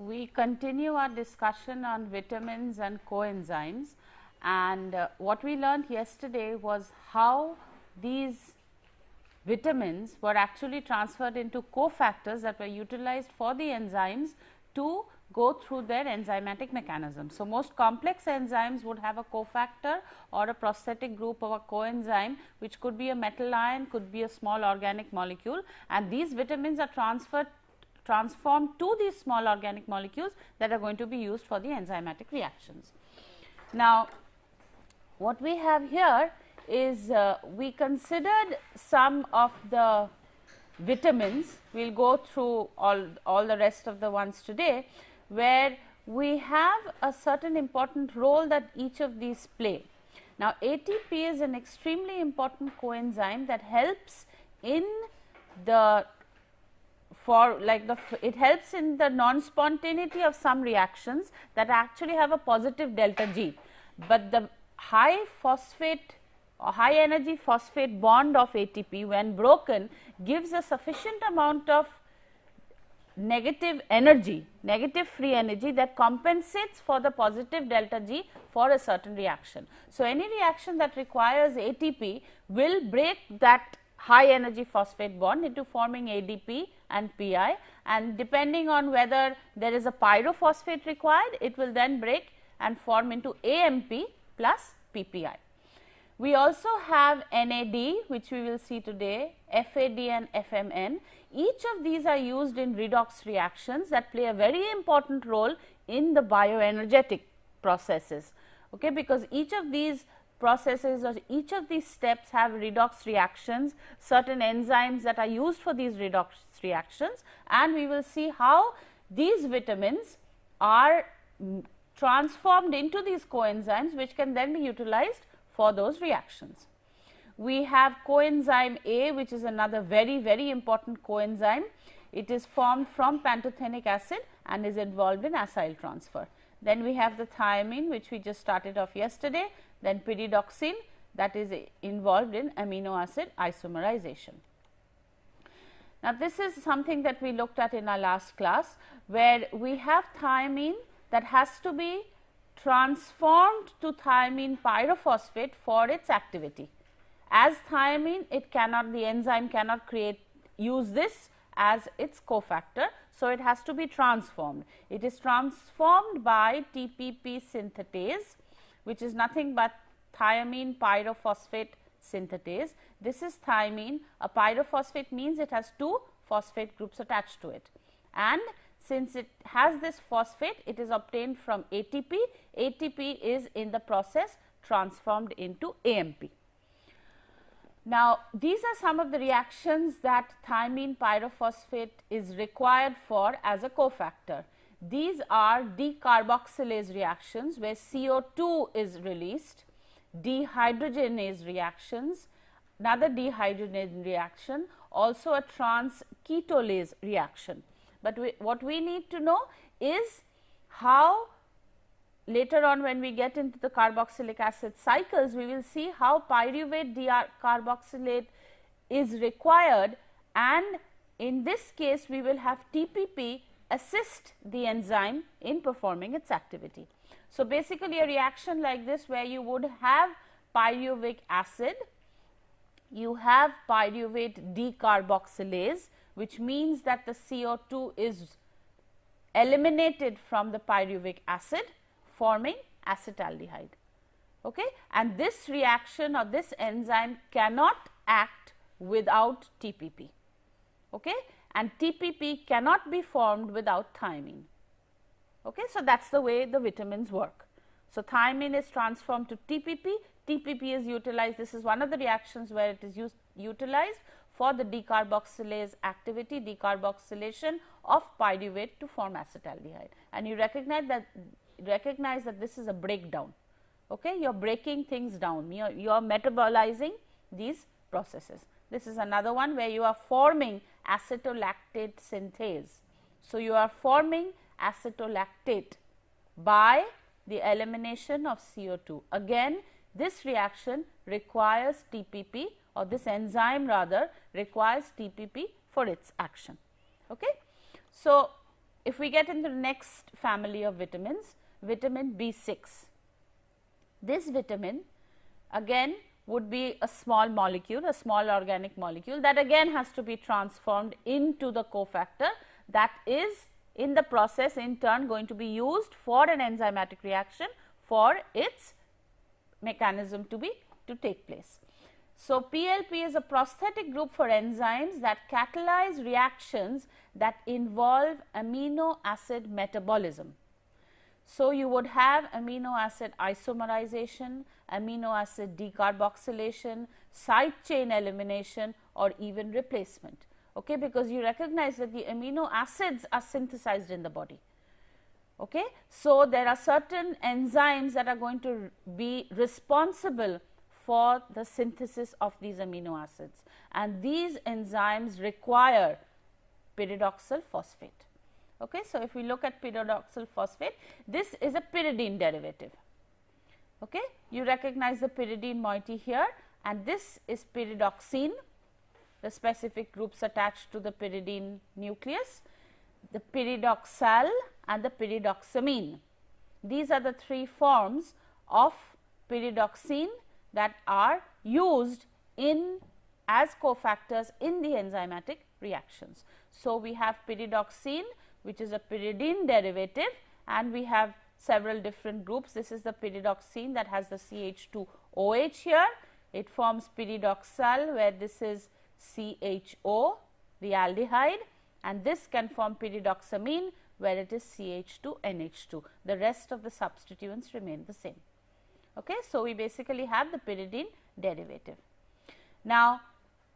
we continue our discussion on vitamins and coenzymes, and what we learned yesterday was how these vitamins were actually transferred into cofactors that were utilized for the enzymes to go through their enzymatic mechanism. So, most complex enzymes would have a cofactor or a prosthetic group of a coenzyme, which could be a metal ion, could be a small organic molecule, and these vitamins are transformed to these small organic molecules that are going to be used for the enzymatic reactions. Now, what we have here is we considered some of the vitamins. We will go through all the rest of the ones today, where we have a certain important role that each of these play. Now, ATP is an extremely important coenzyme that helps in the it helps in the non-spontaneity of some reactions that actually have a positive delta G, but the high energy phosphate bond of ATP, when broken, gives a sufficient amount of negative energy, negative free energy, that compensates for the positive delta G for a certain reaction. So, any reaction that requires ATP will break that high energy phosphate bond into forming ADP and PI, and depending on whether there is a pyrophosphate required, it will then break and form into AMP plus PPI. We also have NAD, which we will see today, FAD and FMN. Each of these are used in redox reactions that play a very important role in the bioenergetic processes, okay, because each of these processes or each of these steps have redox reactions, certain enzymes that are used for these redox reactions, and we will see how these vitamins are transformed into these coenzymes, which can then be utilized for those reactions. We have coenzyme A, which is another very important coenzyme. It is formed from pantothenic acid and is involved in acyl transfer. Then we have the thiamine, which we just started off yesterday, then pyridoxine, that is involved in amino acid isomerization. Now, this is something that we looked at in our last class, where we have thiamine that has to be transformed to thiamine pyrophosphate for its activity. As thiamine, the enzyme cannot use this as its cofactor, so it has to be transformed. It is transformed by TPP synthetase, which is nothing but thiamine pyrophosphate synthetase. This is thiamine. A pyrophosphate means it has two phosphate groups attached to it, and since it has this phosphate, it is obtained from ATP. ATP is in the process transformed into AMP. Now, these are some of the reactions that thiamine pyrophosphate is required for as a cofactor. These are decarboxylase reactions, where CO2 is released, dehydrogenase reactions, another dehydrogenase reaction, also a trans-ketolase reaction. But what we need to know is how later on, when we get into the carboxylic acid cycles, we will see how pyruvate decarboxylate is required, and in this case we will have TPP assist the enzyme in performing its activity. So, basically a reaction like this, where you would have pyruvic acid, you have pyruvate decarboxylase, which means that the CO2 is eliminated from the pyruvic acid, forming acetaldehyde, okay? And this reaction or this enzyme cannot act without TPP, okay? And TPP cannot be formed without thiamine, okay? So, that is the way the vitamins work. So, thiamine is transformed to TPP, TPP is utilized. This is one of the reactions where it is utilized for the decarboxylase activity, decarboxylation of pyruvate to form acetaldehyde, and you recognize that this is a breakdown, okay? You are breaking things down, you are metabolizing these processes. This is another one where you are forming acetolactate synthase. So, you are forming acetolactate by the elimination of CO2. Again, this reaction requires TPP, or this enzyme rather requires TPP for its action, okay? So, if we get into the next family of vitamins, vitamin B6. This vitamin again would be a small molecule, a small organic molecule that again has to be transformed into the cofactor that is in the process in turn going to be used for an enzymatic reaction for its mechanism to take place. So, PLP is a prosthetic group for enzymes that catalyze reactions that involve amino acid metabolism. So, you would have amino acid isomerization, amino acid decarboxylation, side chain elimination or even replacement, okay, because you recognize that the amino acids are synthesized in the body. Okay. So, there are certain enzymes that are going to be responsible for the synthesis of these amino acids, and these enzymes require pyridoxal phosphate. Okay. So, if we look at pyridoxal phosphate, this is a pyridine derivative. Okay. You recognize the pyridine moiety here, and this is pyridoxine, the specific groups attached to the pyridine nucleus, the pyridoxal and the pyridoxamine. These are the three forms of pyridoxine that are used in as cofactors in the enzymatic reactions. So, we have pyridoxine, which is a pyridine derivative, and we have several different groups. This is the pyridoxine that has the CH2OH here. It forms pyridoxal, where this is CHO, the aldehyde, and this can form pyridoxamine, where it is CH2NH2. The rest of the substituents remain the same. Okay. So, we basically have the pyridine derivative. Now,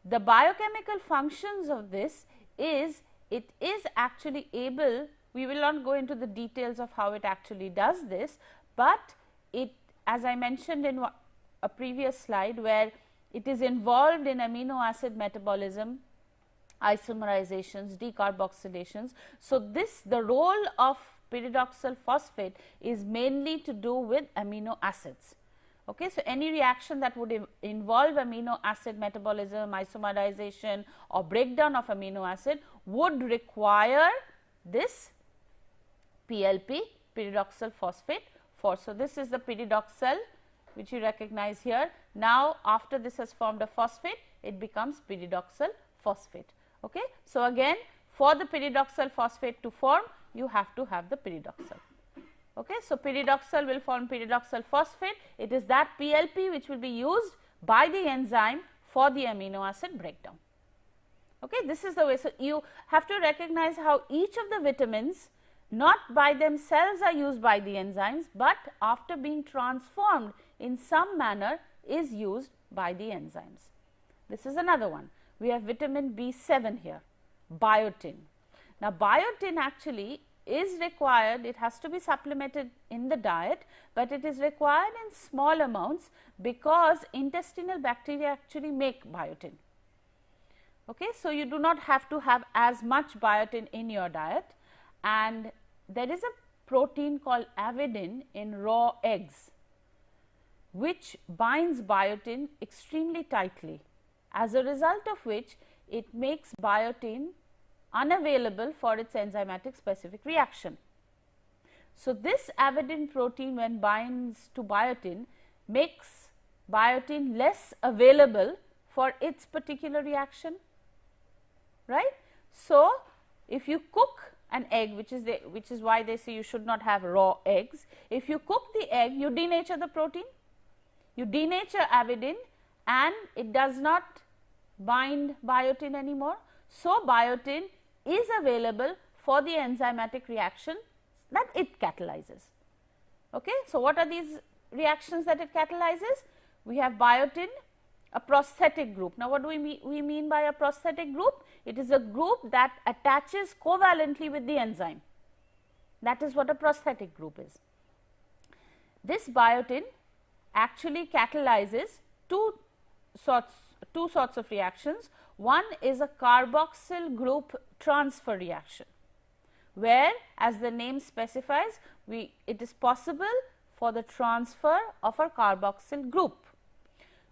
the biochemical functions of this is, it is actually able, we will not go into the details of how it actually does this, but it, as I mentioned in a previous slide, where it is involved in amino acid metabolism, isomerizations, decarboxylations. So, the role of pyridoxal phosphate is mainly to do with amino acids. Okay. So, any reaction that would involve amino acid metabolism, isomerization or breakdown of amino acid would require this PLP, pyridoxal phosphate for. So, this is the pyridoxal which you recognize here. Now, after this has formed a phosphate, it becomes pyridoxal phosphate. Okay. So, again for the pyridoxal phosphate to form, you have to have the pyridoxal. Okay. So, pyridoxal will form pyridoxal phosphate. It is that PLP which will be used by the enzyme for the amino acid breakdown. Okay. This is the way. So, you have to recognize how each of the vitamins not by themselves are used by the enzymes, but after being transformed in some manner is used by the enzymes. This is another one. We have vitamin B7 here, biotin. Now, biotin actually is required, it has to be supplemented in the diet, but it is required in small amounts because intestinal bacteria actually make biotin. Okay. So, you do not have to have as much biotin in your diet, and there is a protein called avidin in raw eggs which binds biotin extremely tightly, as a result of which it makes biotin unavailable for its enzymatic specific reaction. So, this avidin protein when binds to biotin makes biotin less available for its particular reaction, right. So, if you cook an egg, which is why they say you should not have raw eggs, if you cook the egg, you denature the protein, you denature avidin, and it does not bind biotin anymore. So, biotin is available for the enzymatic reaction that it catalyzes. Okay. So, what are these reactions that it catalyzes? We have biotin, a prosthetic group. Now, what do we mean by a prosthetic group? It is a group that attaches covalently with the enzyme. That is what a prosthetic group is. This biotin actually catalyzes two sorts of reactions. One is a carboxyl group transfer reaction, where, as the name specifies, it is possible for the transfer of a carboxyl group.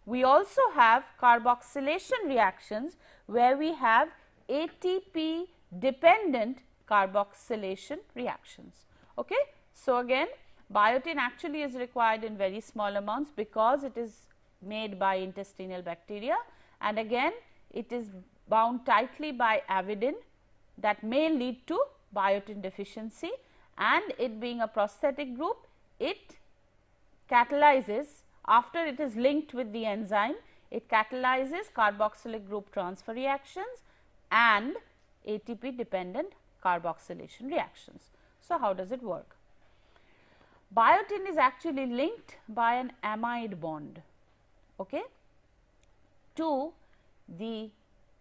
We also have carboxylation reactions, where we have ATP dependent carboxylation reactions. Okay. So, again biotin actually is required in very small amounts because it is made by intestinal bacteria, and again it is bound tightly by avidin that may lead to biotin deficiency, and it being a prosthetic group, it catalyzes after it is linked with the enzyme, it catalyzes carboxylic group transfer reactions and ATP dependent carboxylation reactions. So, how does it work? Biotin is actually linked by an amide bond, okay, to the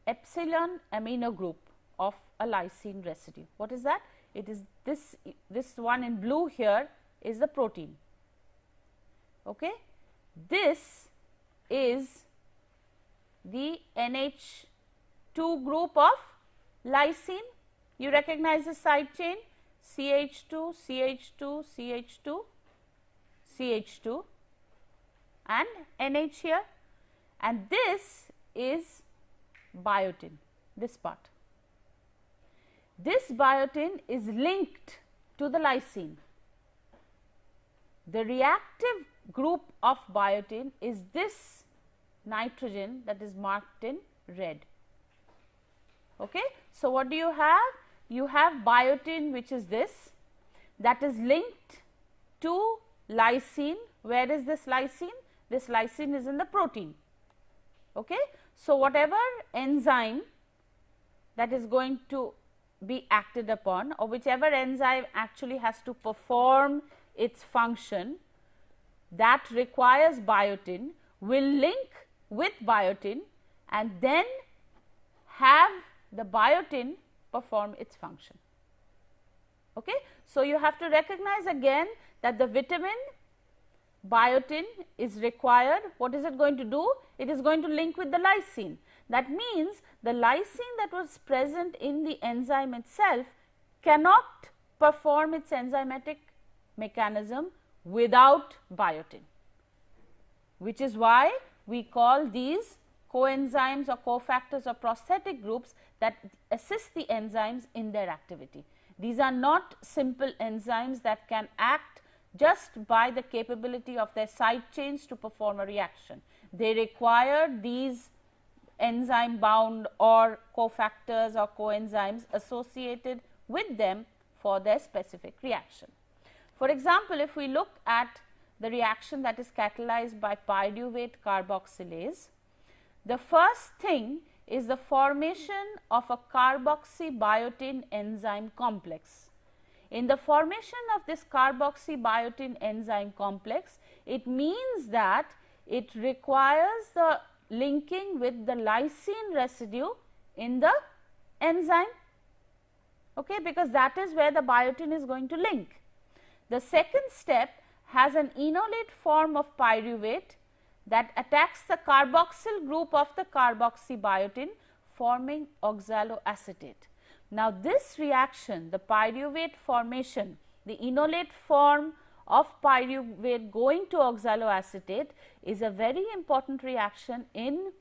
epsilon amino group of a lysine residue. What is that? It is this one in blue here is the protein. Okay. This is the NH2 group of lysine. You recognize the side chain CH2, CH2, CH2, CH2 and NH here, and this is biotin, this part. This biotin is linked to the lysine. The reactive group of biotin is this nitrogen that is marked in red. Okay. So, what do you have? You have biotin, which is this, that is linked to lysine. Where is this lysine? This lysine is in the protein. Okay. So, whatever enzyme that is going to be acted upon, or whichever enzyme actually has to perform its function that requires biotin, will link with biotin and then have the biotin perform its function. Okay. So, you have to recognize again that the vitamin biotin is required. What is it going to do? It is going to link with the lysine. That means, the lysine that was present in the enzyme itself cannot perform its enzymatic mechanism without biotin, which is why we call these coenzymes or cofactors or prosthetic groups that assist the enzymes in their activity. These are not simple enzymes that can act just by the capability of their side chains to perform a reaction. They require these enzyme bound or cofactors or coenzymes associated with them for their specific reaction. For example, if we look at the reaction that is catalyzed by pyruvate carboxylase, the first thing is the formation of a carboxybiotin enzyme complex. In the formation of this carboxybiotin enzyme complex, it means that it requires the linking with the lysine residue in the enzyme, okay, because that is where the biotin is going to link. The second step has an enolate form of pyruvate that attacks the carboxyl group of the carboxybiotin, forming oxaloacetate. Now, this reaction, the pyruvate formation, the enolate form of pyruvate going to oxaloacetate, is a very important reaction in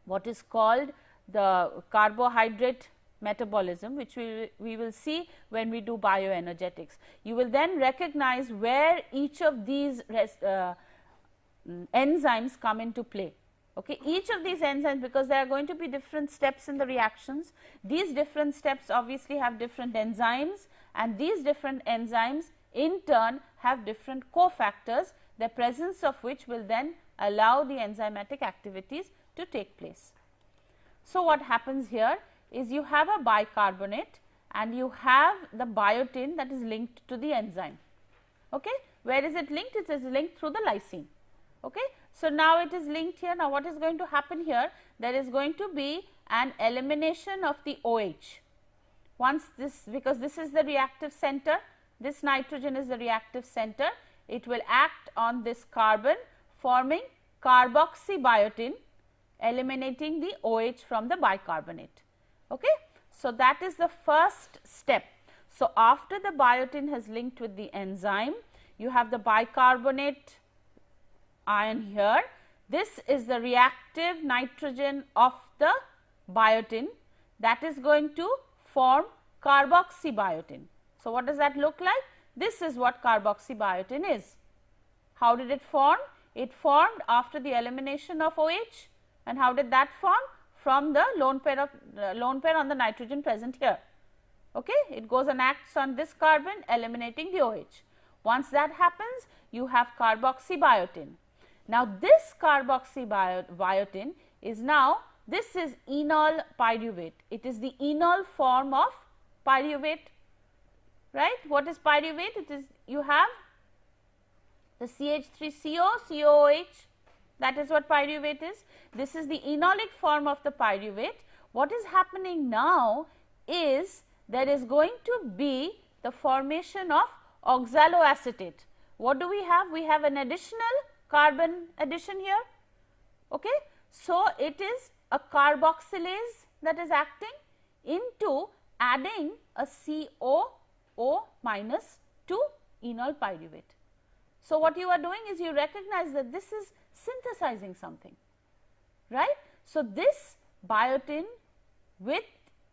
what is called the carbohydrate metabolism, which we will see when we do bioenergetics. You will then recognize where each of these enzymes come into play. Okay. Each of these enzymes, because there are going to be different steps in the reactions, these different steps obviously have different enzymes, and these different enzymes in turn have different cofactors, the presence of which will then allow the enzymatic activities to take place. So, what happens here is you have a bicarbonate and you have the biotin that is linked to the enzyme. Okay. Where is it linked? It is linked through the lysine. Okay. So, now it is linked here. Now, what is going to happen here? There is going to be an elimination of the OH. Once this, because this is the reactive center, this nitrogen is the reactive center, it will act on this carbon, forming carboxybiotin, eliminating the OH from the bicarbonate. Okay. So, that is the first step. So, after the biotin has linked with the enzyme, you have the bicarbonate ion here. This is the reactive nitrogen of the biotin that is going to form carboxybiotin. So, what does that look like? This is what carboxybiotin is. How did it form? It formed after the elimination of OH, and how did that form? From the lone pair on the nitrogen present here. Okay? It goes and acts on this carbon, eliminating the OH. Once that happens, you have carboxybiotin. Now, this carboxybiotin is now, this is enol pyruvate. It is the enol form of pyruvate, right? What is pyruvate? It is, you have the CH3CO, COOH, that is what pyruvate is. This is the enolic form of the pyruvate. What is happening now is there is going to be the formation of oxaloacetate. What do we have? We have an additional carbon addition here. Okay? So, it is a carboxylase that is acting into adding a COO minus to enol pyruvate. So, what you are doing is you recognize that this is synthesizing something, right. So, this biotin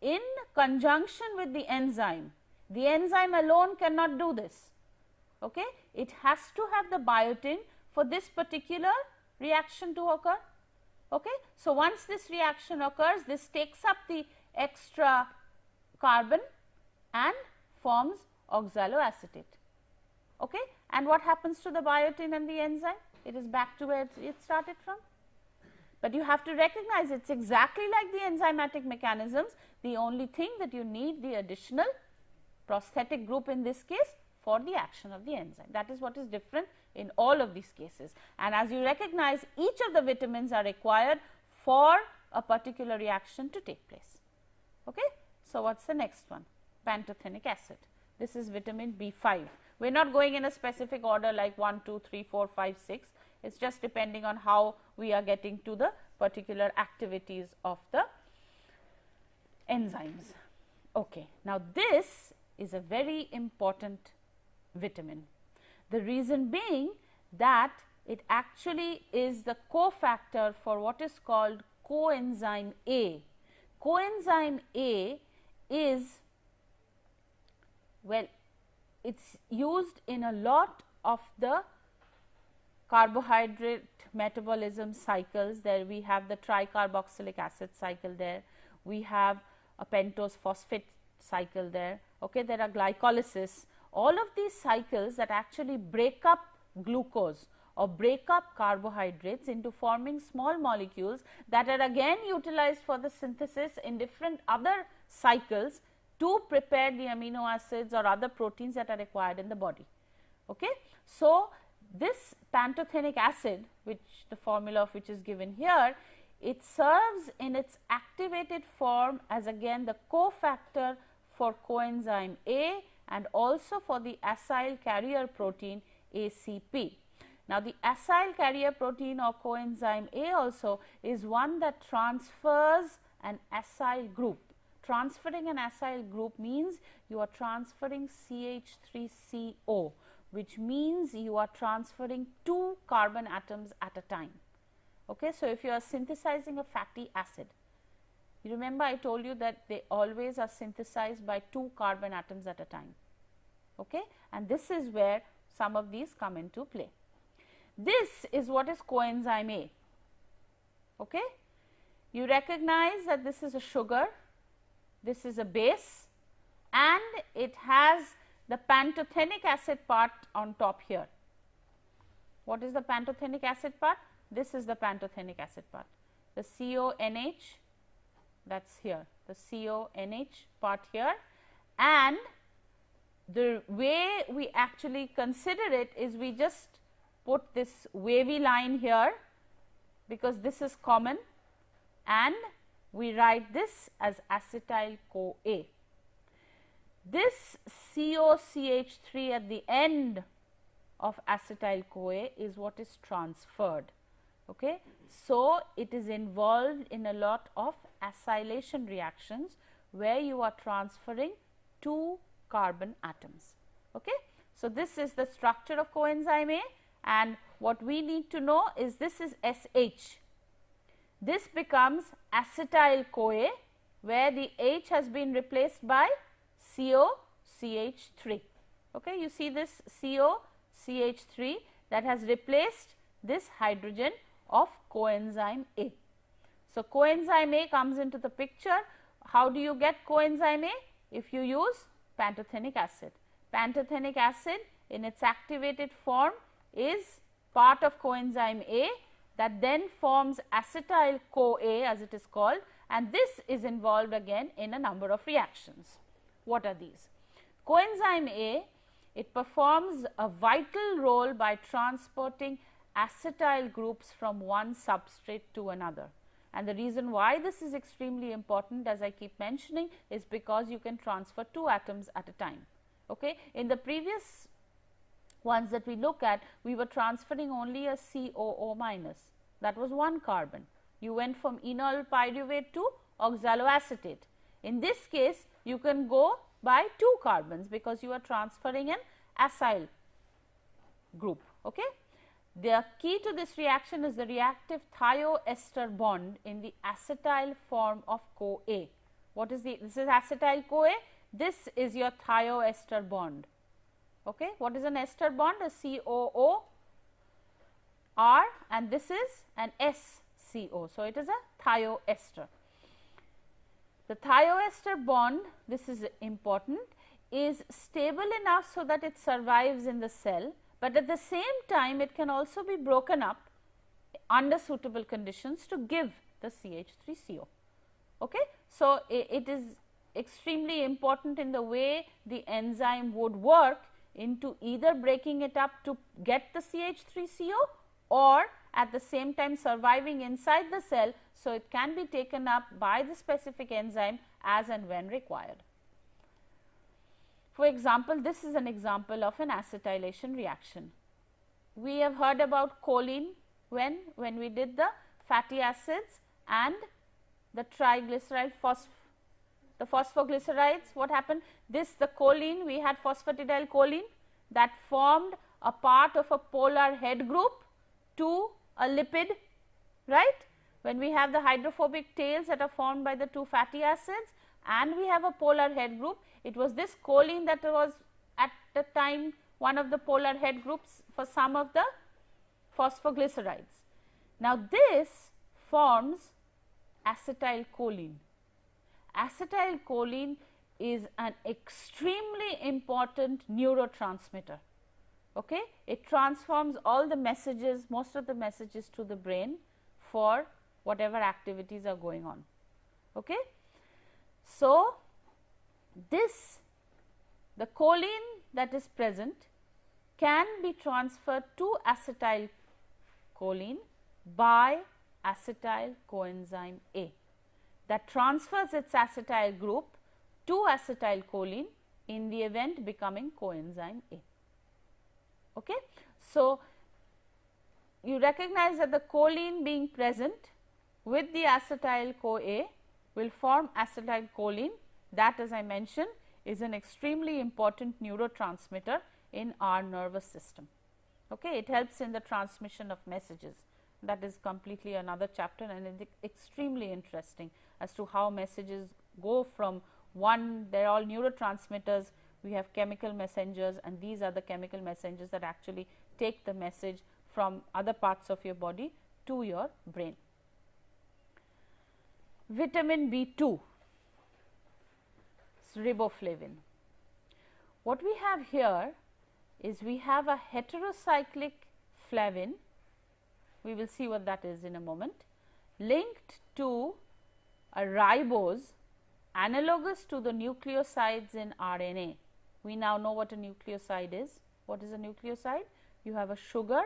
in conjunction with the enzyme alone cannot do this. Okay. It has to have the biotin for this particular reaction to occur. Okay. So, once this reaction occurs, this takes up the extra carbon and forms oxaloacetate. Okay. And what happens to the biotin and the enzyme? It is back to where it started from. But you have to recognize it is exactly like the enzymatic mechanisms. The only thing that you need the additional prosthetic group in this case for the action of the enzyme. That is what is different in all of these cases. And as you recognize, each of the vitamins are required for a particular reaction to take place. Okay? So, what is the next one? Pantothenic acid. This is vitamin B5. We are not going in a specific order like 1, 2, 3, 4, 5, 6. It is just depending on how we are getting to the particular activities of the enzymes. Okay. Now, this is a very important vitamin. The reason being that it actually is the cofactor for what is called coenzyme A. Coenzyme A is, well, it is used in a lot of the carbohydrate metabolism cycles. There we have the tricarboxylic acid cycle there, we have a pentose phosphate cycle there, okay. There are glycolysis, all of these cycles that actually break up glucose or break up carbohydrates into forming small molecules that are again utilized for the synthesis in different other cycles to prepare the amino acids or other proteins that are required in the body. Okay. So, this pantothenic acid, which the formula of which is given here, it serves in its activated form as again the cofactor for coenzyme A and also for the acyl carrier protein ACP. Now, the acyl carrier protein or coenzyme A also is one that transfers an acyl group. Transferring an acyl group means you are transferring CH3CO, which means you are transferring 2 carbon atoms at a time. Okay. So, if you are synthesizing a fatty acid, you remember I told you that they always are synthesized by 2 carbon atoms at a time. Okay. And this is where some of these come into play. This is what is coenzyme A. Okay. You recognize that this is a sugar, this is a base, and it has the pantothenic acid part on top here. What is the pantothenic acid part? This is the pantothenic acid part. The CONH, that is here, the CONH part here, and the way we actually consider it is we just put this wavy line here because this is common, and we write this as acetyl-CoA. This COCH3 at the end of acetyl-CoA is what is transferred. Okay. So, it is involved in a lot of acylation reactions where you are transferring 2 carbon atoms. Okay. So, this is the structure of coenzyme A, and what we need to know is this is SH. This becomes acetyl-CoA where the H has been replaced by COCH3. Okay, you see this COCH3 that has replaced this hydrogen of coenzyme A. So, coenzyme A comes into the picture. How do you get coenzyme A? If you use pantothenic acid. Pantothenic acid in its activated form is part of coenzyme A that then forms acetyl-CoA as it is called, and this is involved again in a number of reactions. What are these? Coenzyme A, it performs a vital role by transporting acetyl groups from one substrate to another. And the reason why this is extremely important, as I keep mentioning, is because you can transfer 2 atoms at a time. Okay? In the previous ones that we look at, we were transferring only a COO minus, that was 1 carbon. You went from enol pyruvate to oxaloacetate. In this case, you can go by 2 carbons because you are transferring an acyl group. Okay? The key to this reaction is the reactive thioester bond in the acetyl form of CoA. What is this is acetyl CoA, this is your thioester bond. Okay. What is an ester bond? A COO R, and this is an SCO. So, it is a thioester. The thioester bond, this is important, is stable enough so that it survives in the cell, but at the same time it can also be broken up under suitable conditions to give the CH3CO. Okay? So, it is extremely important in the way the enzyme would work into either breaking it up to get the CH3CO or at the same time surviving inside the cell, so it can be taken up by the specific enzyme as and when required. For example, this is an example of an acetylation reaction. We have heard about choline when we did the fatty acids and the triglyceride the phosphoglycerides. What happened? The choline, we had phosphatidylcholine that formed a part of a polar head group to a lipid, right? When we have the hydrophobic tails that are formed by the 2 fatty acids and we have a polar head group, it was this choline that was at the time one of the polar head groups for some of the phosphoglycerides. Now, this forms acetylcholine. Acetylcholine is an extremely important neurotransmitter. Okay? It transforms all the messages, most of the messages to the brain for whatever activities are going on. Okay? So, the choline that is present can be transferred to acetylcholine by acetyl coenzyme A that transfers its acetyl group to acetylcholine in the event becoming coenzyme A. Okay? So, you recognize that the choline being present with the acetyl CoA will form acetylcholine, that, as I mentioned, is an extremely important neurotransmitter in our nervous system. Okay? It helps in the transmission of messages. That is completely another chapter, and it is extremely interesting as to how messages go from one, they are all neurotransmitters, we have chemical messengers, and these are the chemical messengers that actually take the message from other parts of your body to your brain. Vitamin B2, riboflavin. What we have here is we have a heterocyclic flavin, we will see what that is in a moment, linked to a ribose analogous to the nucleosides in RNA. We now know what a nucleoside is. What is a nucleoside? You have a sugar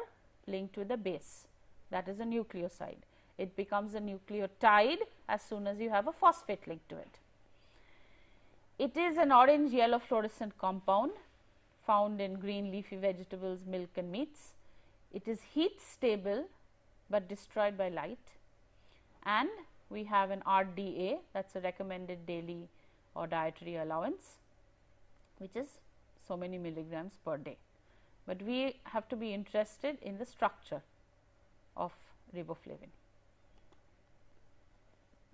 linked with a base, that is a nucleoside. It becomes a nucleotide as soon as you have a phosphate linked to it. It is an orange yellow fluorescent compound found in green leafy vegetables, milk and meats. It is heat stable but destroyed by light, and we have an RDA, that is a recommended daily or dietary allowance, which is so many milligrams per day. But we have to be interested in the structure of riboflavin.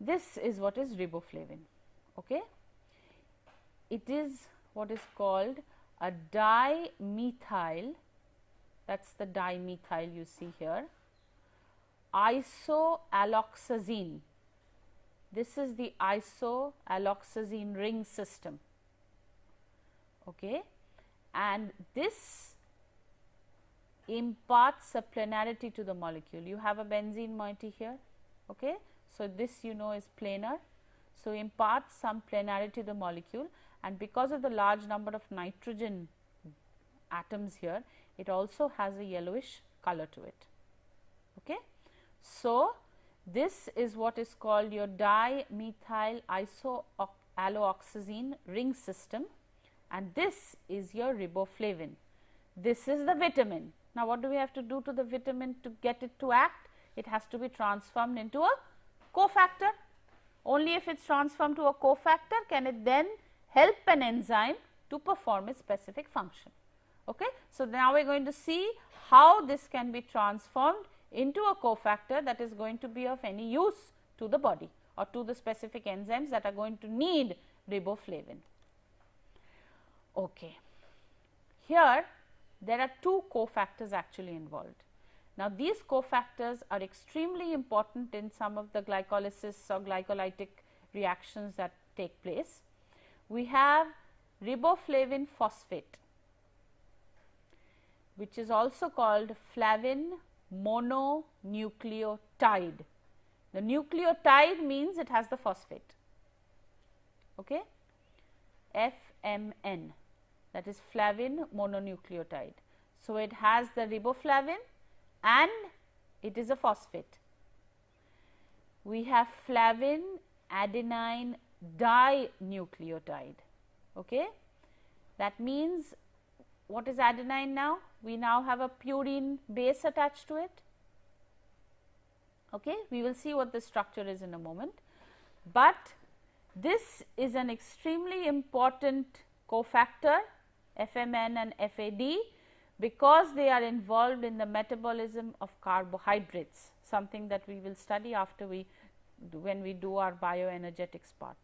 This is what is riboflavin. Okay? it is what is called a dimethyl, that is the dimethyl you see here, isoalloxazine. This is the isoalloxazine ring system, okay, and this imparts a planarity to the molecule. You have a benzene moiety here, okay. So, this you know is planar. So, imparts some planarity to the molecule, and because of the large number of nitrogen atoms here, it also has a yellowish color to it, okay. So, this is what is called your dimethyl isoalloxazine ring system, and this is your riboflavin. This is the vitamin. Now, what do we have to do to the vitamin to get it to act? It has to be transformed into a cofactor. Only if it is transformed to a cofactor can it then help an enzyme to perform its specific function. Okay. So, now we are going to see how this can be transformed into a cofactor that is going to be of any use to the body or to the specific enzymes that are going to need riboflavin. Okay. Here there are two cofactors actually involved. Now, these cofactors are extremely important in some of the glycolysis or glycolytic reactions that take place. We have riboflavin phosphate, which is also called flavin mononucleotide. The nucleotide means it has the phosphate, okay, FMN, that is flavin mononucleotide. So, it has the riboflavin and it is a phosphate. We have flavin adenine dinucleotide, okay. That means what is adenine now? We now have a purine base attached to it, okay. We will see what the structure is in a moment, but this is an extremely important cofactor, FMN and FAD, because they are involved in the metabolism of carbohydrates, something that we will study after when we do our bioenergetics part,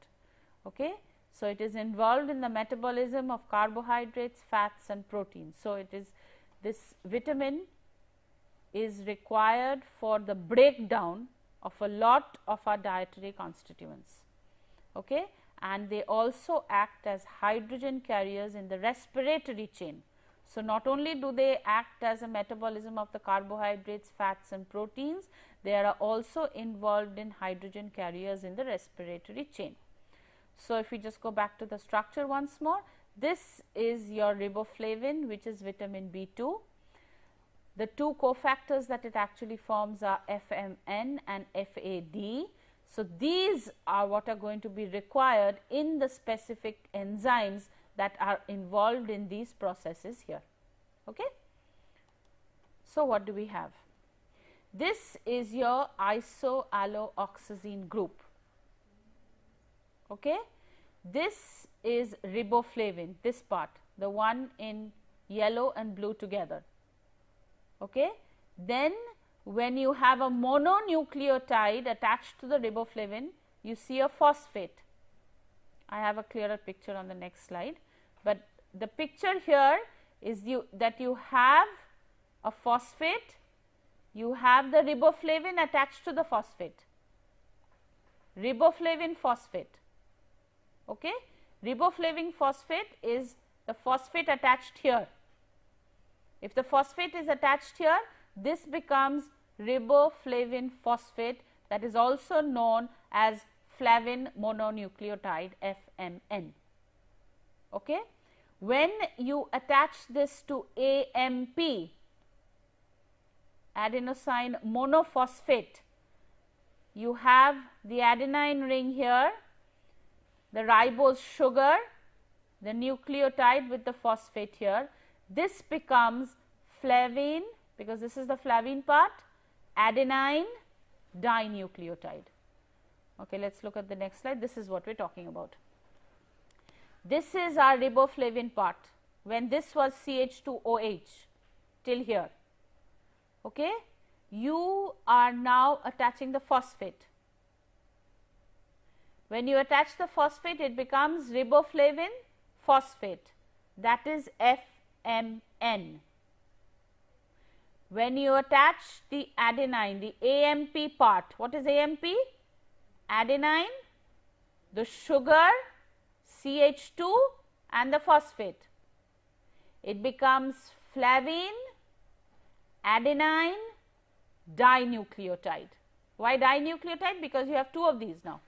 okay. So, it is involved in the metabolism of carbohydrates, fats and proteins. So, it is this vitamin is required for the breakdown of a lot of our dietary constituents, okay, and they also act as hydrogen carriers in the respiratory chain. So, not only do they act as a metabolism of the carbohydrates, fats and proteins, they are also involved in hydrogen carriers in the respiratory chain. So, if we just go back to the structure once more, this is your riboflavin, which is vitamin B2. The two cofactors that it actually forms are FMN and FAD. So, these are what are going to be required in the specific enzymes that are involved in these processes here. Okay. So, what do we have? This is your isoalloxazine group. Okay. This is riboflavin, this part, the one in yellow and blue together. Okay. Then when you have a mononucleotide attached to the riboflavin, you see a phosphate. I have a clearer picture on the next slide, but the picture here is that you have a phosphate, you have the riboflavin attached to the phosphate, riboflavin phosphate. Okay. Riboflavin phosphate is the phosphate attached here. If the phosphate is attached here, this becomes riboflavin phosphate, that is also known as flavin mononucleotide, FMN. Okay. When you attach this to AMP, adenosine monophosphate, you have the adenine ring here, the ribose sugar, the nucleotide with the phosphate here. This becomes flavin, because this is the flavin part, adenine dinucleotide. Okay, let us look at the next slide. This is what we are talking about. This is our riboflavin part, when this was CH2OH till here. Okay. You are now attaching the phosphate. When you attach the phosphate, it becomes riboflavin phosphate, that is FMN. When you attach the adenine, the AMP part, what is AMP? Adenine, the sugar, CH2 and the phosphate. It becomes flavine, adenine, dinucleotide. Why dinucleotide? Because you have two of these now.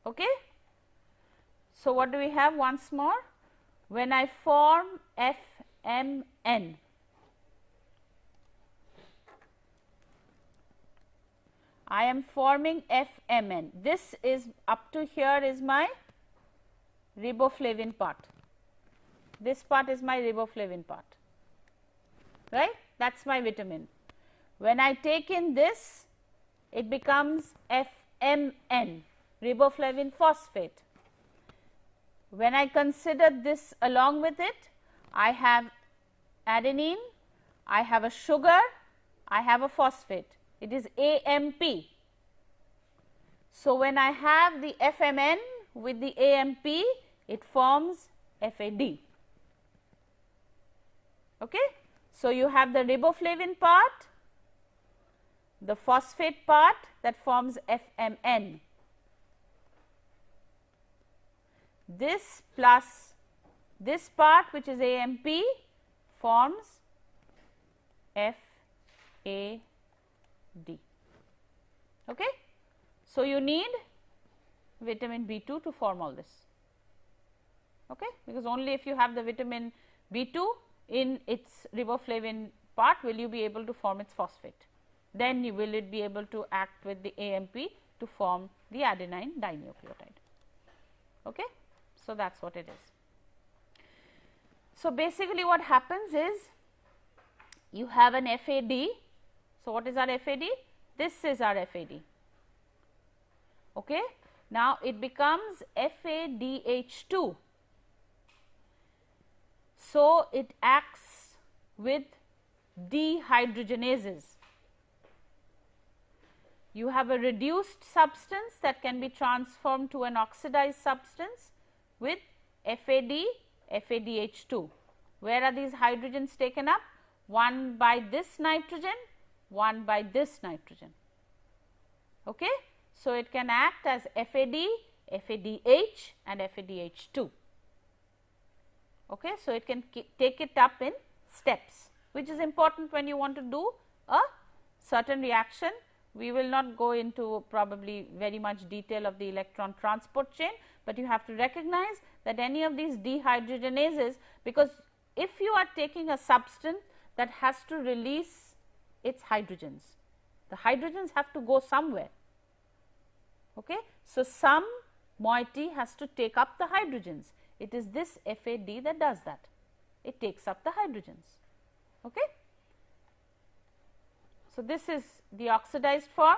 Okay. So, what do we have once more? When I form FMN, I am forming FMN. This is up to here is my riboflavin part. This part is my riboflavin part, right? That is my vitamin. When I take in this, it becomes FMN, riboflavin phosphate. When I consider this along with it, I have adenine, I have a sugar, I have a phosphate. It is AMP. So, when I have the FMN with the AMP, it forms FAD. Okay? So, you have the riboflavin part, the phosphate part that forms FMN. This plus this part which is AMP forms FAD. Okay? So, you need vitamin B2 to form all this, okay? Because only if you have the vitamin B2 in its riboflavin part will you be able to form its phosphate. Then you will it be able to act with the AMP to form the adenine dinucleotide. Okay? So, that is what it is. So, basically what happens is you have an FAD. So, what is our FAD? This is our FAD. Okay? Now, it becomes FADH2. So, it acts with dehydrogenases. You have a reduced substance that can be transformed to an oxidized substance with FAD, FADH2. Where are these hydrogens taken up? One by this nitrogen, one by this nitrogen. Okay? So, it can act as FAD, FADH and FADH2. Okay? So, it can take it up in steps, which is important when you want to do a certain reaction. We will not go into probably very much detail of the electron transport chain, but you have to recognize that any of these dehydrogenases, because if you are taking a substance that has to release its hydrogens, the hydrogens have to go somewhere. Okay? So, some moiety has to take up the hydrogens. It is this FAD that does that. It takes up the hydrogens. Okay? So, this is the oxidized form,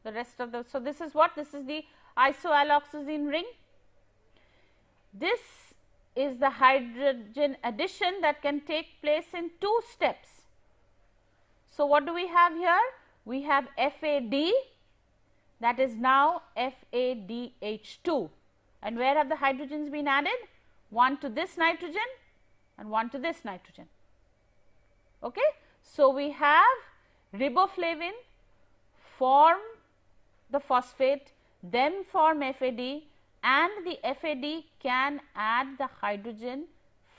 the rest of the. So, this is what? This is the isoalloxazine ring. This is the hydrogen addition that can take place in 2 steps. So, what do we have here? We have FAD, that is now FADH2, and where have the hydrogens been added? One to this nitrogen and one to this nitrogen. Okay? So, we have riboflavin form the phosphate, then form FAD, and the FAD can add the hydrogen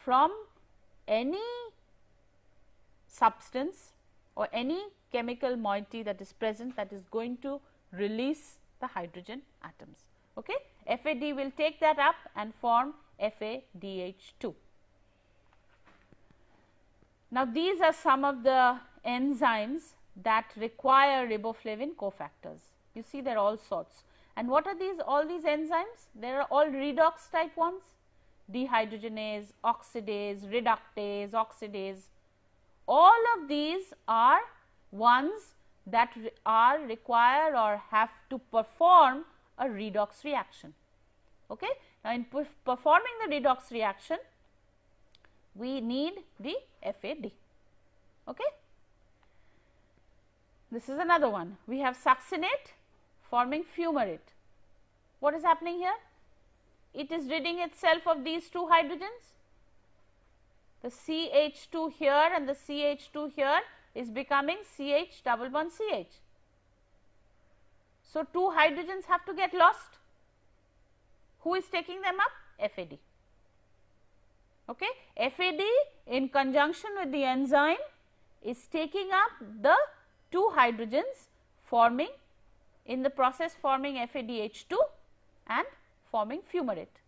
from any substance or any chemical moiety that is present that is going to release the hydrogen atoms. Okay? FAD will take that up and form FADH2. Now, these are some of the enzymes that require riboflavin cofactors. You see there are all sorts. And what are these all these enzymes? They are all redox type ones, dehydrogenase, oxidase, reductase, oxidase. All of these are ones that are require or have to perform a redox reaction. Okay? Now, in performing the redox reaction, we need the FAD. Okay? This is another one. We have succinate forming fumarate. what is happening here? It is ridding itself of these two hydrogens. The CH2 here and the CH2 here is becoming CH double bond CH. So, two hydrogens have to get lost. Who is taking them up? FAD. Okay. FAD in conjunction with the enzyme is taking up the two hydrogens, forming in the process forming FADH2 and forming fumarate.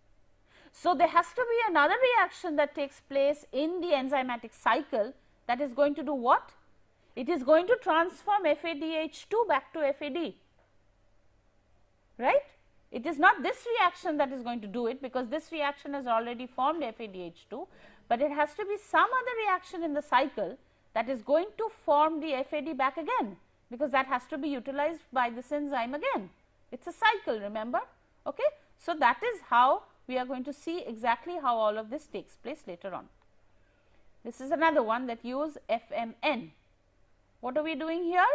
So, there has to be another reaction that takes place in the enzymatic cycle that is going to do what? It is going to transform FADH2 back to FAD, right. It is not this reaction that is going to do it, because this reaction has already formed FADH2, but it has to be some other reaction in the cycle that is going to form the FAD back again, because that has to be utilized by this enzyme again. It is a cycle, remember. Okay. So, that is how we are going to see exactly how all of this takes place later on. This is another one that use FMN. What are we doing here?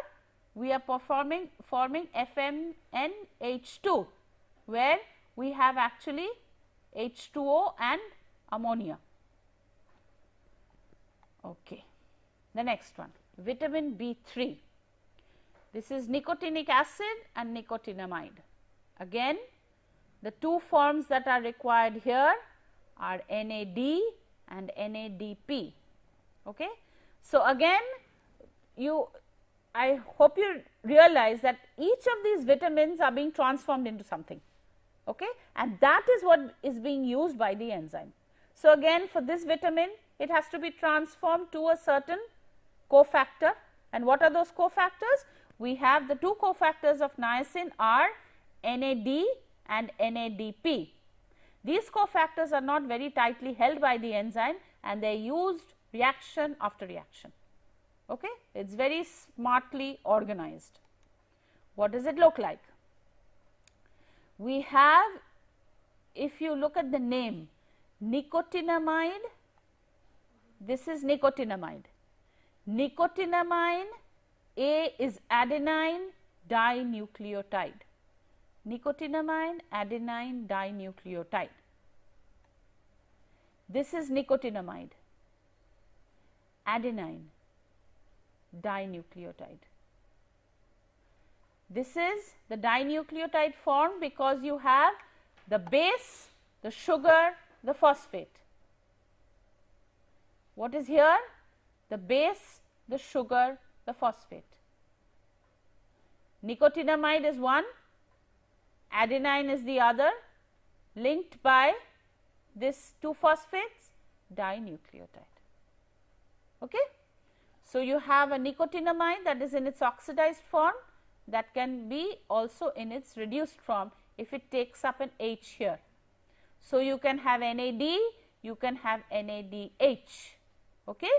We are forming FMNH2, where we have actually H2O and ammonia. Okay. The next one, vitamin B3. This is nicotinic acid and nicotinamide. Again, the two forms that are required here are NAD and NADP. Okay. So, again I hope you realize that each of these vitamins are being transformed into something, okay, and that is what is being used by the enzyme. So, again for this vitamin, it has to be transformed to a certain cofactor, and what are those cofactors? We have the two cofactors of niacin are NAD and NADP. These cofactors are not very tightly held by the enzyme, and they are used reaction after reaction. Okay. It is very smartly organized. What does it look like? We have, if you look at the name, nicotinamide, this is nicotinamide. Nicotinamide A is adenine dinucleotide. Nicotinamide adenine dinucleotide. This is nicotinamide, adenine dinucleotide. This is the dinucleotide form because you have the base, the sugar, the phosphate. What is here? The base, the sugar, the phosphate. Nicotinamide is one, adenine is the other, linked by this two phosphates, dinucleotide. Okay. So, you have a nicotinamide that is in its oxidized form, that can be also in its reduced form if it takes up an H here. So, you can have NAD, you can have NADH. Okay.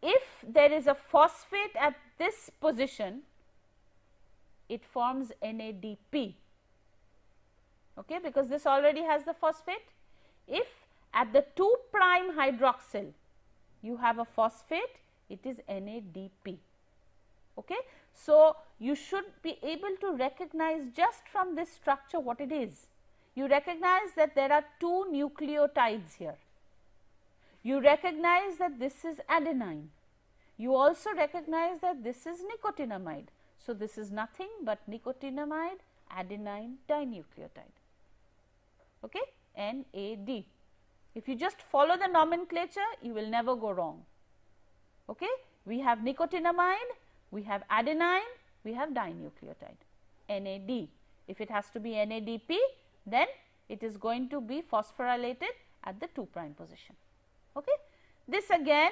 If there is a phosphate at this position, it forms NADP, okay, because this already has the phosphate. If at the 2' hydroxyl you have a phosphate, it is NADP. Okay. So, you should be able to recognize just from this structure what it is. You recognize that there are two nucleotides here. You recognize that this is adenine. You also recognize that this is nicotinamide. So, this is nothing but nicotinamide adenine dinucleotide, okay, NAD. If you just follow the nomenclature, you will never go wrong. Okay. We have nicotinamide, we have adenine, we have dinucleotide, NAD. If it has to be NADP, then it is going to be phosphorylated at the 2' position. Okay. This again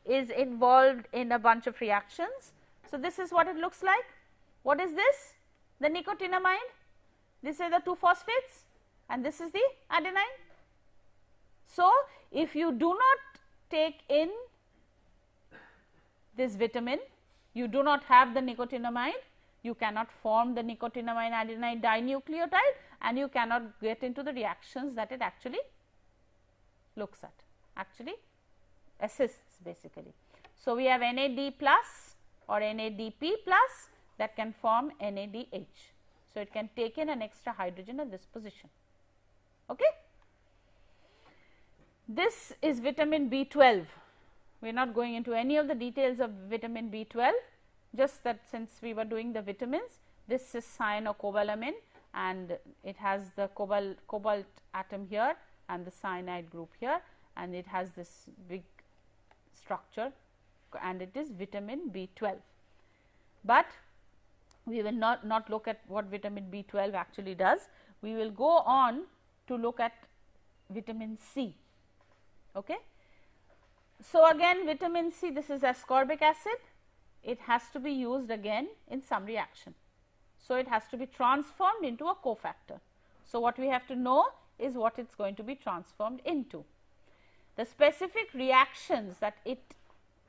is involved in a bunch of reactions. So, this is what it looks like. What is this? The nicotinamide, this is the two phosphates, and this is the adenine. So, if you do not take in this vitamin, you do not have the nicotinamide, you cannot form the nicotinamide adenine dinucleotide, and you cannot get into the reactions that it actually looks at, actually assists basically. So, we have NAD plus or NADP plus that can form NADH. So, it can take in an extra hydrogen at this position. Okay. This is vitamin B12. We are not going into any of the details of vitamin B12, just that since we were doing the vitamins, this is cyanocobalamin and it has the cobalt atom here and the cyanide group here, and it has this big structure, and it is vitamin B12. But we will not look at what vitamin B12 actually does. We will go on to look at vitamin C. Okay. So, again vitamin C, this is ascorbic acid, it has to be used again in some reaction. So, it has to be transformed into a cofactor. So, what we have to know is what it is going to be transformed into. The specific reactions that it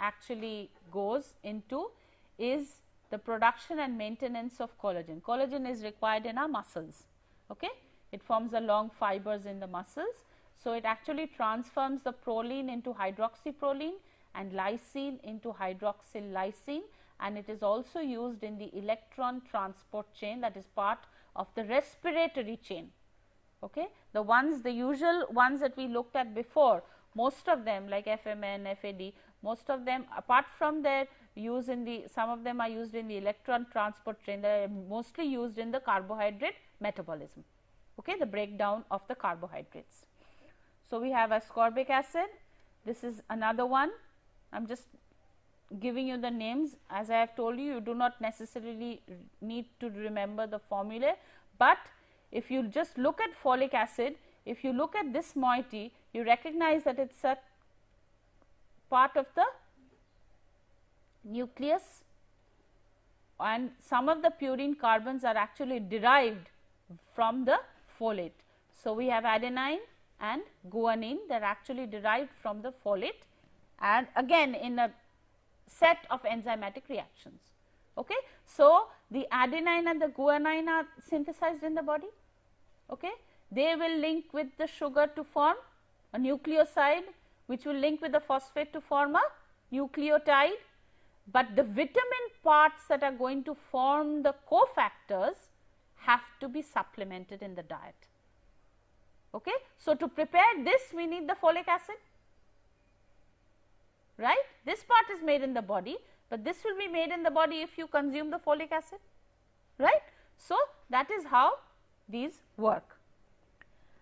actually goes into is the production and maintenance of collagen. Collagen is required in our muscles. Okay? It forms the long fibers in the muscles. So, it actually transforms the proline into hydroxyproline and lysine into hydroxyl lysine, and it is also used in the electron transport chain, that is part of the respiratory chain. Okay? The usual ones that we looked at before, most of them like FMN, FAD, most of them apart from their use in the, some of them are used in the electron transport chain, they are mostly used in the carbohydrate metabolism, okay, the breakdown of the carbohydrates. So, we have ascorbic acid, this is another one. I am just giving you the names. As I have told you, you do not necessarily need to remember the formulae, but if you just look at folic acid, if you look at this moiety, you recognize that it is a part of the nucleus, and some of the purine carbons are actually derived from the folate. So, we have adenine and guanine, they are actually derived from the folate, and again in a set of enzymatic reactions. Okay. So, the adenine and the guanine are synthesized in the body. Okay. They will link with the sugar to form a nucleoside, which will link with the phosphate to form a nucleotide, but the vitamin parts that are going to form the cofactors have to be supplemented in the diet. Okay. So, to prepare this we need the folic acid, right. This part is made in the body, but this will be made in the body if you consume the folic acid, right. So, that is how these work.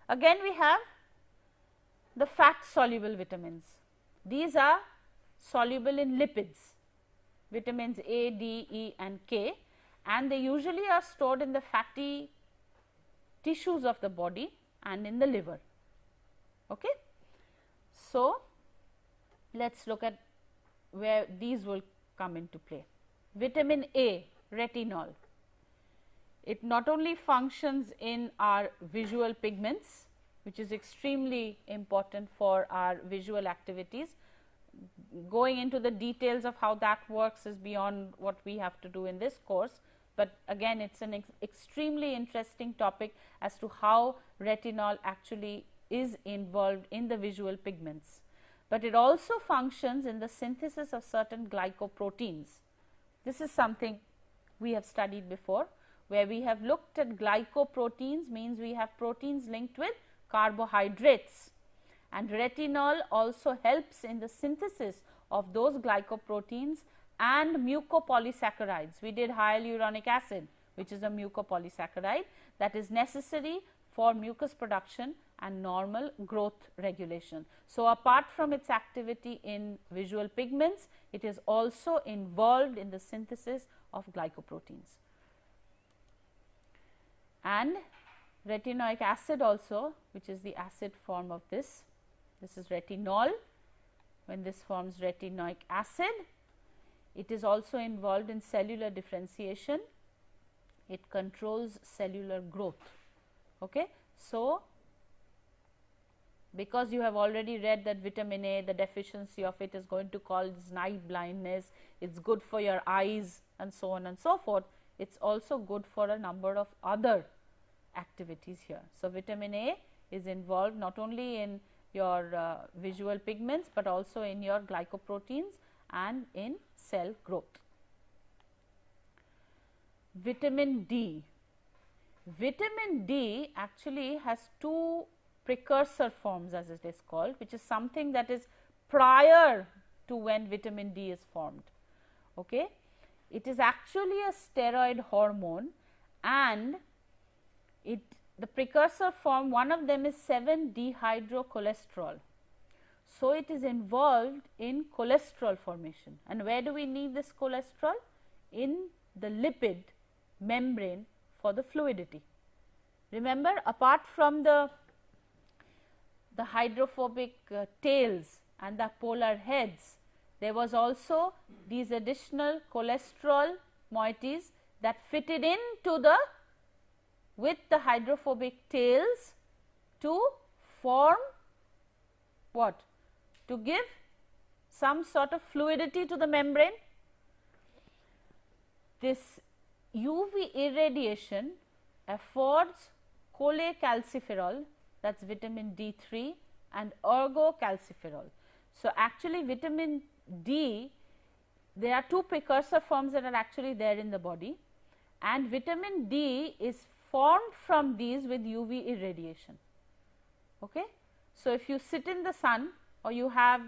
Again we have the fat soluble vitamins. These are soluble in lipids, vitamins A, D, E and K, and they usually are stored in the fatty tissues of the body and in the liver. Okay. So, let us look at where these will come into play. Vitamin A, retinol, it not only functions in our visual pigments, which is extremely important for our visual activities. Going into the details of how that works is beyond what we have to do in this course, but again it is an extremely interesting topic as to how retinol actually is involved in the visual pigments. But it also functions in the synthesis of certain glycoproteins. This is something we have studied before, where we have looked at glycoproteins, means we have proteins linked with carbohydrates, and retinol also helps in the synthesis of those glycoproteins and mucopolysaccharides. We did hyaluronic acid, which is a mucopolysaccharide that is necessary for mucus production and normal growth regulation. So, apart from its activity in visual pigments, it is also involved in the synthesis of glycoproteins. And retinoic acid also, which is the acid form of this is retinol. When this forms retinoic acid, it is also involved in cellular differentiation, it controls cellular growth. Okay. So, because you have already read that vitamin A, the deficiency of it is going to cause night blindness, it is good for your eyes and so on and so forth, it is also good for a number of other activities here. So, vitamin A is involved not only in your visual pigments, but also in your glycoproteins and in cell growth. Vitamin D. vitamin D actually has two precursor forms, as it is called, which is something that is prior to when vitamin D is formed. Okay. It is actually a steroid hormone, and the precursor form, one of them is 7-dehydrocholesterol. So, it is involved in cholesterol formation, and where do we need this cholesterol? In the lipid membrane for the fluidity. Remember, apart from the hydrophobic tails and the polar heads, there was also these additional cholesterol moieties that fitted into with the hydrophobic tails to form what? To give some sort of fluidity to the membrane. This UV irradiation affords cholecalciferol, that is vitamin D3, and ergocalciferol. So, actually vitamin D, there are two precursor forms that are actually there in the body, and vitamin D is formed from these with UV irradiation. Okay. So, if you sit in the sun or you have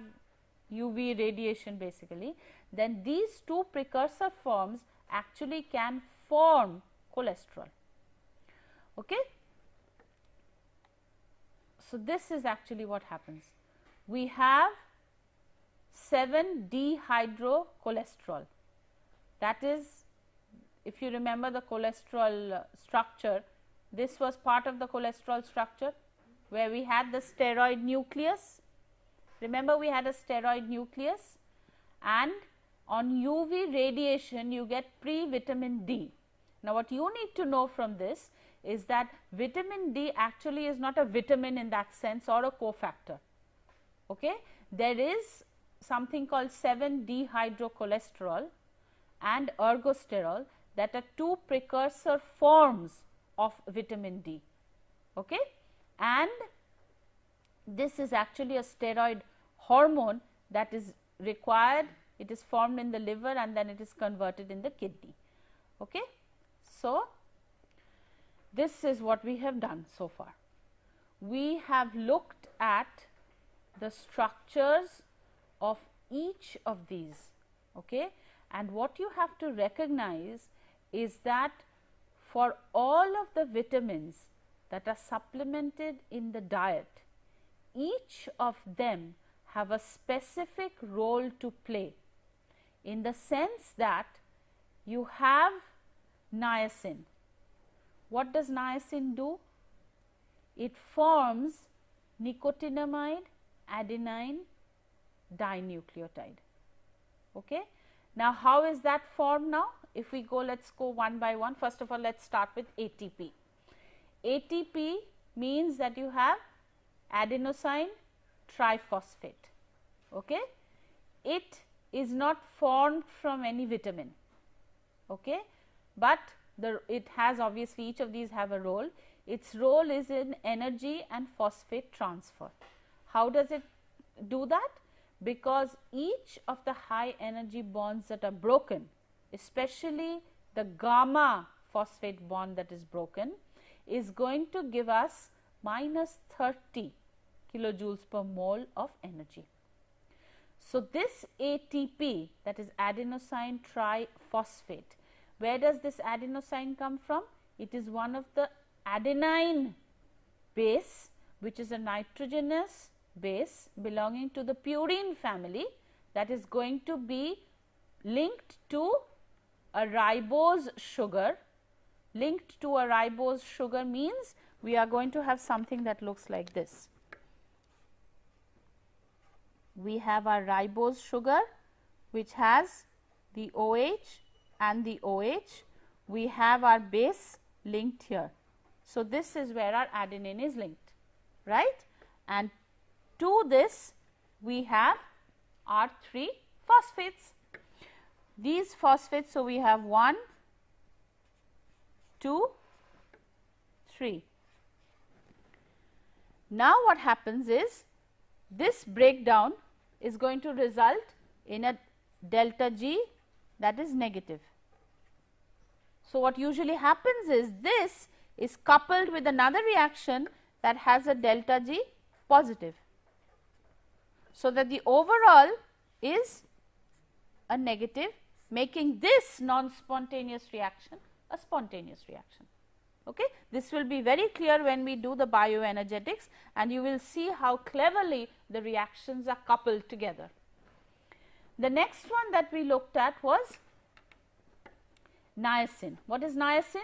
UV radiation basically, then these two precursor forms actually can form cholesterol. Okay. So, this is actually what happens. We have 7-dehydrocholesterol, that is, if you remember the cholesterol structure, this was part of the cholesterol structure where we had the steroid nucleus. Remember, we had a steroid nucleus, and on UV radiation you get pre-vitamin D. Now, what you need to know from this is that vitamin D actually is not a vitamin in that sense or a cofactor. Okay? There is something called 7-dehydrocholesterol and ergosterol that are two precursor forms of vitamin D. Okay? And this is actually a steroid hormone that is required. It is formed in the liver and then it is converted in the kidney. Okay? So, this is what we have done so far. We have looked at the structures of each of these. Okay? And what you have to recognize is that for all of the vitamins that are supplemented in the diet, each of them have a specific role to play, in the sense that you have niacin. What does niacin do? It forms nicotinamide adenine dinucleotide. Okay? Now, how is that formed now? If we go, let us go one by one. First of all, let us start with ATP. ATP means that you have adenosine triphosphate. Okay? It is not formed from any vitamin, okay, but it has, obviously each of these have a role. Its role is in energy and phosphate transfer. How does it do that? Because each of the high energy bonds that are broken, especially the gamma phosphate bond that is broken, is going to give us minus 30 kilojoules per mole of energy. So, this ATP, that is adenosine triphosphate, where does this adenosine come from? It is one of the adenine base, which is a nitrogenous base belonging to the purine family, that is going to be linked to a ribose sugar. Linked to a ribose sugar means we are going to have something that looks like this. We have our ribose sugar, which has the OH and the OH. We have our base linked here. So, this is where our adenine is linked, right? And to this we have our 3 phosphates. These phosphates, so we have 1, 2, 3. Now, what happens is this breakdown is going to result in a delta G that is negative. So, what usually happens is this is coupled with another reaction that has a delta G positive. So that the overall is a negative, making this non-spontaneous reaction a spontaneous reaction. Okay? This will be very clear when we do the bioenergetics, and you will see how cleverly the reactions are coupled together. The next one that we looked at was niacin. What is niacin?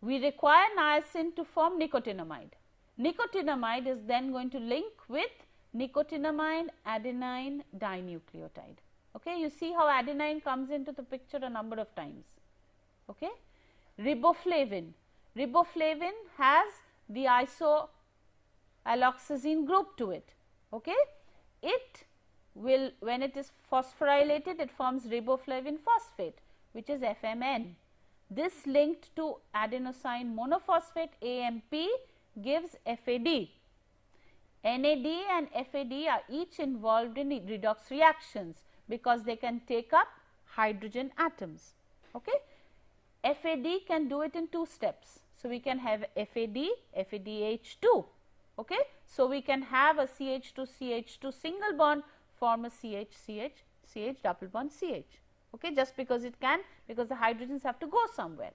We require niacin to form nicotinamide. Nicotinamide is then going to link with nicotinamide adenine dinucleotide. Okay, you see how adenine comes into the picture a number of times. Okay, riboflavin. Riboflavin has the isoalloxazine group to it. Okay, it will, when it is phosphorylated, it forms riboflavin phosphate, which is FMN. This linked to adenosine monophosphate AMP gives FAD. NAD and FAD are each involved in redox reactions because they can take up hydrogen atoms. Okay? FAD can do it in 2 steps. So, we can have FAD, FADH2. Okay? So, we can have a CH2 single bond form a CH double bond CH. Okay? Just because it can, because the hydrogens have to go somewhere.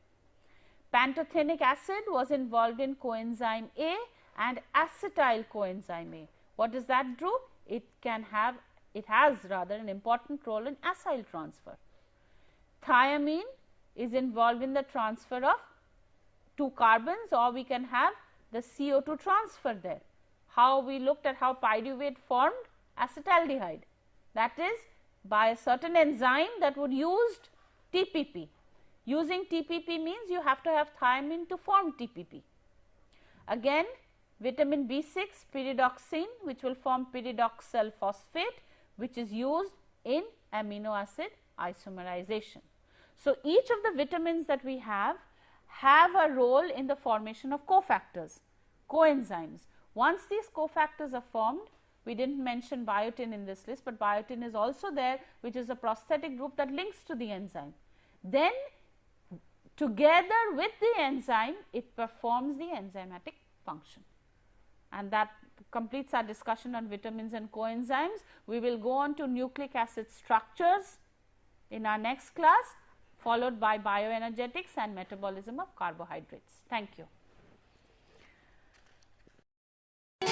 Pantothenic acid was involved in coenzyme A and acetyl coenzyme A. What does that do? It has rather an important role in acyl transfer. Thiamine is involved in the transfer of 2 carbons, or we can have the CO2 transfer there. How we looked at how pyruvate formed acetaldehyde, that is by a certain enzyme that would use TPP. Using TPP means you have to have thiamine to form TPP. Again, vitamin B6 pyridoxine, which will form pyridoxal phosphate, which is used in amino acid isomerization. So, each of the vitamins that we have a role in the formation of cofactors, coenzymes. Once these cofactors are formed, we did not mention biotin in this list, but biotin is also there, which is a prosthetic group that links to the enzyme. Then together with the enzyme, it performs the enzymatic function. And that completes our discussion on vitamins and coenzymes. We will go on to nucleic acid structures in our next class, followed by bioenergetics and metabolism of carbohydrates. Thank you.